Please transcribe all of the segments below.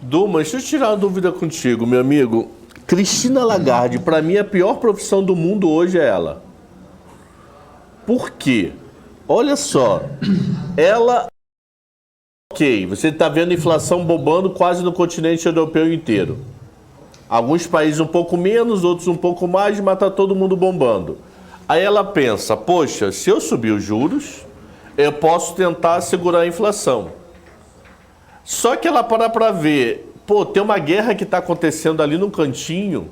Duma, deixa eu tirar uma dúvida contigo, meu amigo. Cristina Lagarde, para mim, a pior profissão do mundo hoje é ela. Por quê? Olha só, ela... Ok, você está vendo a inflação bombando quase no continente europeu inteiro. Alguns países um pouco menos, outros um pouco mais, mas tá todo mundo bombando. Aí ela pensa, poxa, se eu subir os juros, eu posso tentar segurar a inflação. Só que ela para ver, pô, tem uma guerra que está acontecendo ali no cantinho,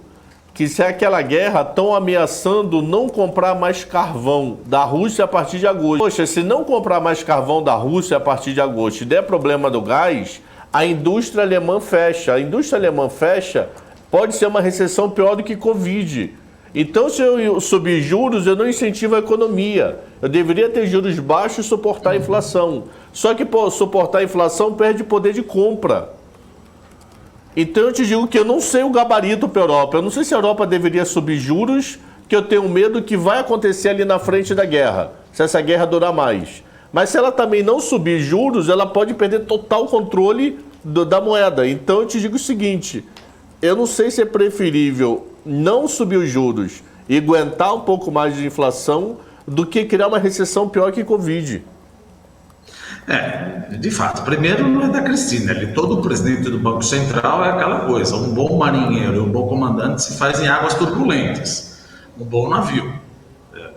que se é aquela guerra, estão ameaçando não comprar mais carvão da Rússia a partir de agosto. Poxa, se não comprar mais carvão da Rússia a partir de agosto e der problema do gás, a indústria alemã fecha. A indústria alemã fecha, pode ser uma recessão pior do que Covid. Então, se eu subir juros, eu não incentivo a economia. Eu deveria ter juros baixos e suportar a inflação. Só que, pô, suportar a inflação perde poder de compra. Então eu te digo que eu não sei o gabarito para a Europa. Eu não sei se a Europa deveria subir juros, que eu tenho medo que vai acontecer ali na frente da guerra, se essa guerra durar mais. Mas se ela também não subir juros, ela pode perder total controle da moeda. Então eu te digo o seguinte, eu não sei se é preferível não subir os juros e aguentar um pouco mais de inflação do que criar uma recessão pior que Covid. De fato, primeiro não é da Cristina, todo presidente do Banco Central é aquela coisa, um bom marinheiro e um bom comandante se faz em águas turbulentas, um bom navio.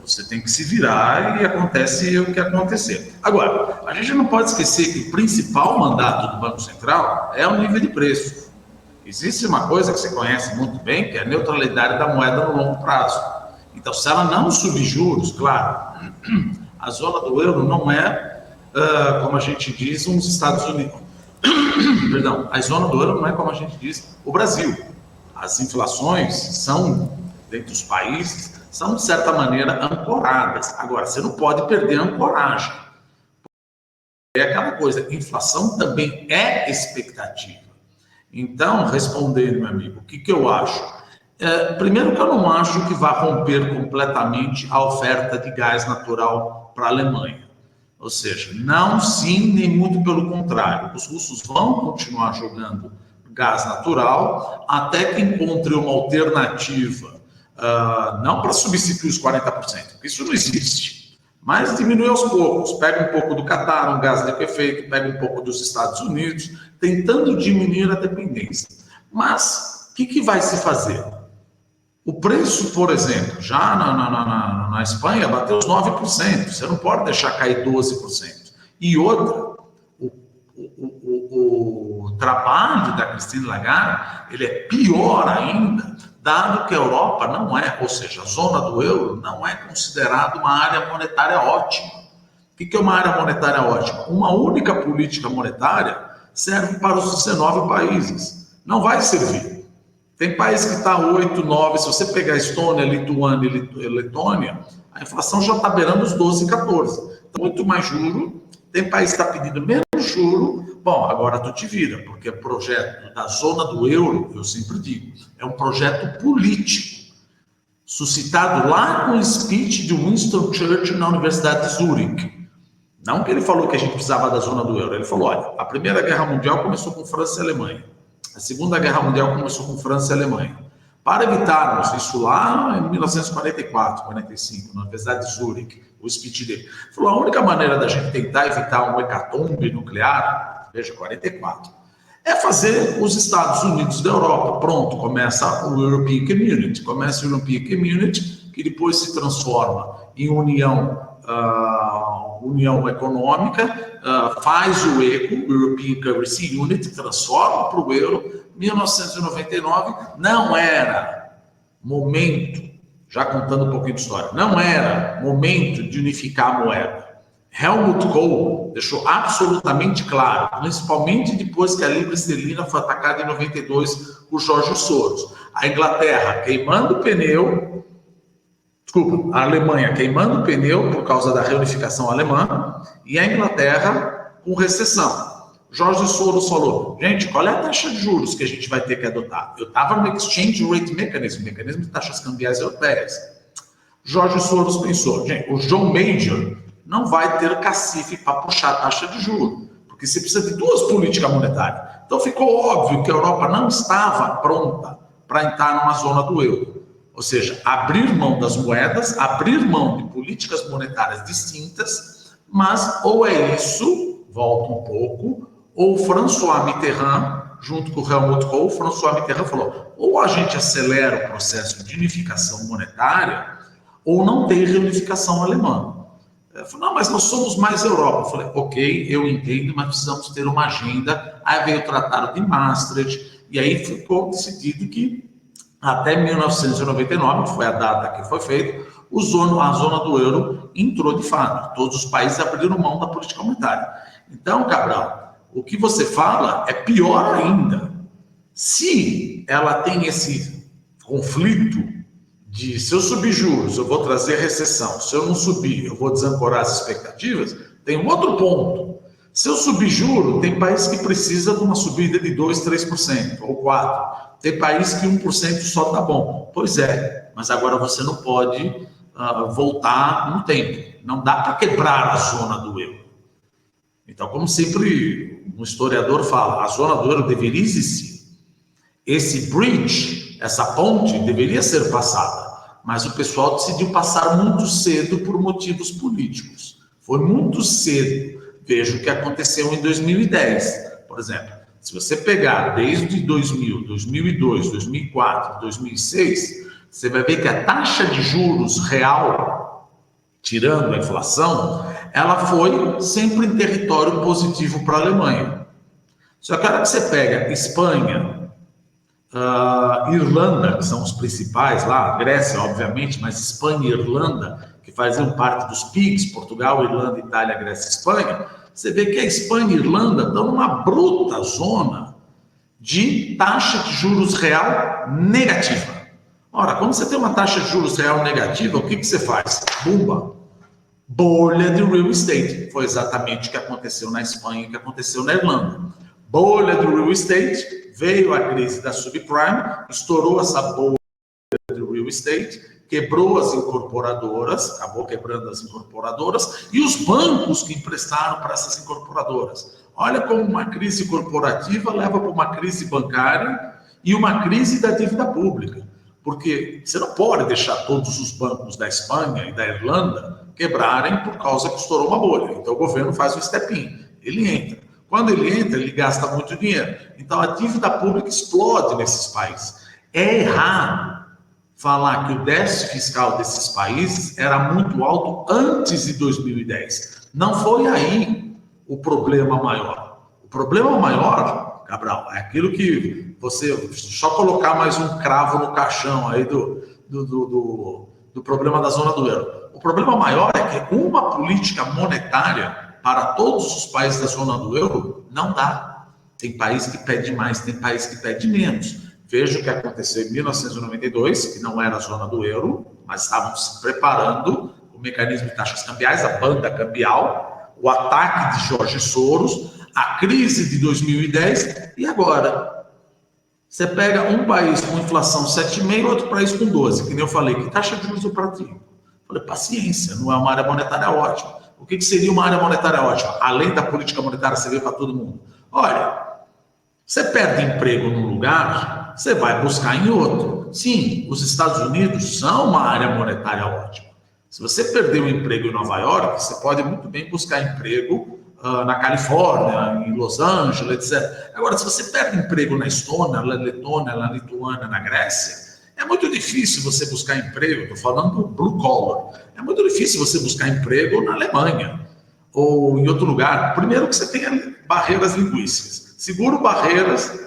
Você tem que se virar e acontece o que acontecer. Agora, a gente não pode esquecer que o principal mandato do Banco Central é o nível de preço. Existe uma coisa que você conhece muito bem, que é a neutralidade da moeda no longo prazo. Então, se ela não subir juros, claro, a zona do euro não é como a gente diz, uns Estados Unidos. Perdão, a zona do euro não é como a gente diz o Brasil. As inflações são, dentro dos países, são de certa maneira ancoradas. Agora, você não pode perder a ancoragem. É aquela coisa, inflação também é expectativa. Então, respondendo, meu amigo, o que eu acho? Primeiro que eu não acho que vá romper completamente a oferta de gás natural para a Alemanha. Ou seja, não sim, nem muito pelo contrário. Os russos vão continuar jogando gás natural até que encontre uma alternativa, não para substituir os 40%, porque isso não existe, mas diminui aos poucos. Pega um pouco do Catar, um gás liquefeito, pega um pouco dos Estados Unidos, tentando diminuir a dependência. Mas o que vai se fazer? O preço, por exemplo, já na Espanha bateu os 9%. Você não pode deixar cair 12%. E outra, o trabalho da Cristina Lagarde, ele é pior ainda, dado que a Europa não é, ou seja, a zona do euro não é considerada uma área monetária ótima. O que é uma área monetária ótima? Uma única política monetária serve para os 19 países. Não vai servir. Tem país que está 8, 9, se você pegar Estônia, Lituânia e Letônia, a inflação já está beirando os 12, 14. Então, muito mais juro, tem país que está pedindo menos juro, bom, agora tu te vira, porque o projeto da zona do euro, eu sempre digo, é um projeto político, suscitado lá com o speech de Winston Churchill na Universidade de Zurique. Não que ele falou que a gente precisava da zona do euro, ele falou, olha, a Primeira Guerra Mundial começou com França e Alemanha. A Segunda Guerra Mundial começou com França e Alemanha. Para evitarmos isso lá em 1944, 45, na Universidade de Zurique, o speech dele, falou, a única maneira da gente tentar evitar um hecatombe nuclear, veja, 44, é fazer os Estados Unidos da Europa. Pronto, começa o European Community. Começa o European Community, que depois se transforma em união econômica, faz o ECO, European Currency Unit, transforma para o euro. 1999 não era momento, já contando um pouquinho de história, não era momento de unificar a moeda. Helmut Kohl deixou absolutamente claro, principalmente depois que a libra esterlina foi atacada em 92 por George Soros. A Inglaterra queimando o pneu, a Alemanha queimando o pneu por causa da reunificação alemã e a Inglaterra com recessão. George Soros falou, gente, qual é a taxa de juros que a gente vai ter que adotar? Eu estava no Exchange Rate Mechanism, mecanismo de taxas cambiais europeias. George Soros pensou, gente, o John Major não vai ter cacife para puxar a taxa de juros, porque você precisa de duas políticas monetárias. Então ficou óbvio que a Europa não estava pronta para entrar numa zona do euro. Ou seja, abrir mão das moedas, abrir mão de políticas monetárias distintas, mas ou é isso, volta um pouco, ou François Mitterrand, junto com o Helmut Kohl, François Mitterrand falou, ou a gente acelera o processo de unificação monetária, ou não tem reunificação alemã. Eu falei, não, mas nós somos mais Europa. Eu falei, ok, eu entendo, mas precisamos ter uma agenda. Aí veio o Tratado de Maastricht, e aí ficou decidido que até 1999, que foi a data que foi feito, a zona do euro entrou de fato. Todos os países abriram mão da política monetária. Então, Cabral, o que você fala é pior ainda. Se ela tem esse conflito de se eu subir juros, eu vou trazer recessão. Se eu não subir, eu vou desancorar as expectativas. Tem um outro ponto. Se eu subir juro, tem país que precisa de uma subida de 2%, 3% ou 4%. Tem país que 1% só tá bom. Pois é, mas agora você não pode voltar no tempo. Não dá para quebrar a zona do euro. Então, como sempre um historiador fala, a zona do euro deveria existir. Esse bridge, essa ponte, deveria ser passada. Mas o pessoal decidiu passar muito cedo por motivos políticos. Foi muito cedo. Veja o que aconteceu em 2010, por exemplo. Se você pegar desde 2000, 2002, 2004, 2006, você vai ver que a taxa de juros real, tirando a inflação, ela foi sempre em território positivo para a Alemanha. Só que a hora que você pega Espanha, Irlanda, que são os principais lá, Grécia, obviamente, mas Espanha e Irlanda, que faziam parte dos PIGs, Portugal, Irlanda, Itália, Grécia e Espanha, você vê que a Espanha e a Irlanda estão numa bruta zona de taxa de juros real negativa. Ora, quando você tem uma taxa de juros real negativa, o que você faz? Bumba! Bolha de real estate. Foi exatamente o que aconteceu na Espanha e o que aconteceu na Irlanda. Bolha do real estate, veio a crise da subprime, estourou essa bolha do real estate, quebrou as incorporadoras, acabou quebrando as incorporadoras, e os bancos que emprestaram para essas incorporadoras. Olha como uma crise corporativa leva para uma crise bancária e uma crise da dívida pública. Porque você não pode deixar todos os bancos da Espanha e da Irlanda quebrarem por causa que estourou uma bolha. Então o governo faz um step-in, ele entra. Quando ele entra, ele gasta muito dinheiro. Então a dívida pública explode nesses países. É errado falar que o déficit fiscal desses países era muito alto antes de 2010. Não foi aí o problema maior. O problema maior, Cabral, é aquilo que você só colocar mais um cravo no caixão aí do problema da zona do euro. O problema maior é que uma política monetária para todos os países da zona do euro não dá. Tem país que pede mais, tem país que pede menos. Veja o que aconteceu em 1992, que não era a zona do euro, mas estavam se preparando o mecanismo de taxas cambiais, a banda cambial, o ataque de Jorge Soros, a crise de 2010, e agora? Você pega um país com inflação 7,5% e outro país com 12%, que nem eu falei, que taxa de juros eu pratico? Falei, paciência, não é uma área monetária ótima. O que seria uma área monetária ótima? Além da política monetária servir para todo mundo. Olha, você perde emprego num lugar, você vai buscar em outro. Sim, os Estados Unidos são uma área monetária ótima. Se você perder um emprego em Nova York, você pode muito bem buscar emprego na Califórnia, em Los Angeles, etc. Agora, se você perde emprego na Estônia, na Letônia, na Lituânia, na Grécia, é muito difícil você buscar emprego, estou falando blue collar, é muito difícil você buscar emprego na Alemanha ou em outro lugar. Primeiro que você tem barreiras linguísticas. Segundo, barreiras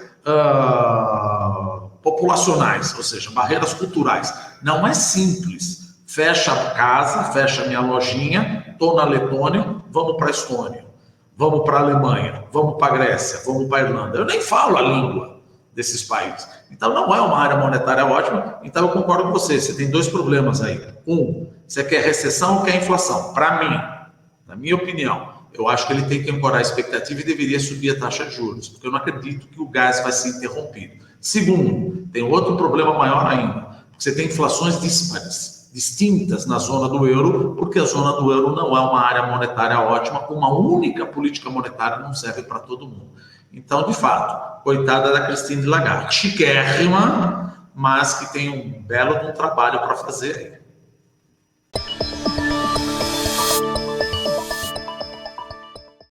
populacionais, ou seja, barreiras culturais. Não é simples. Fecha a casa, fecha a minha lojinha, estou na Letônia, vamos para a Estônia, vamos para a Alemanha, vamos para a Grécia, vamos para a Irlanda. Eu nem falo a língua desses países. Então não é uma área monetária ótima. Então eu concordo com você. Você tem dois problemas aí. Um, você quer recessão ou quer inflação? Para mim, na minha opinião, eu acho que ele tem que ancorar a expectativa e deveria subir a taxa de juros, porque eu não acredito que o gás vai ser interrompido. Segundo, tem outro problema maior ainda, porque você tem inflações díspares. distintas na zona do euro, porque a zona do euro não é uma área monetária ótima, uma única política monetária não serve para todo mundo. Então, de fato, coitada da Christine Lagarde, chiquérrima, mas que tem um belo trabalho para fazer aí.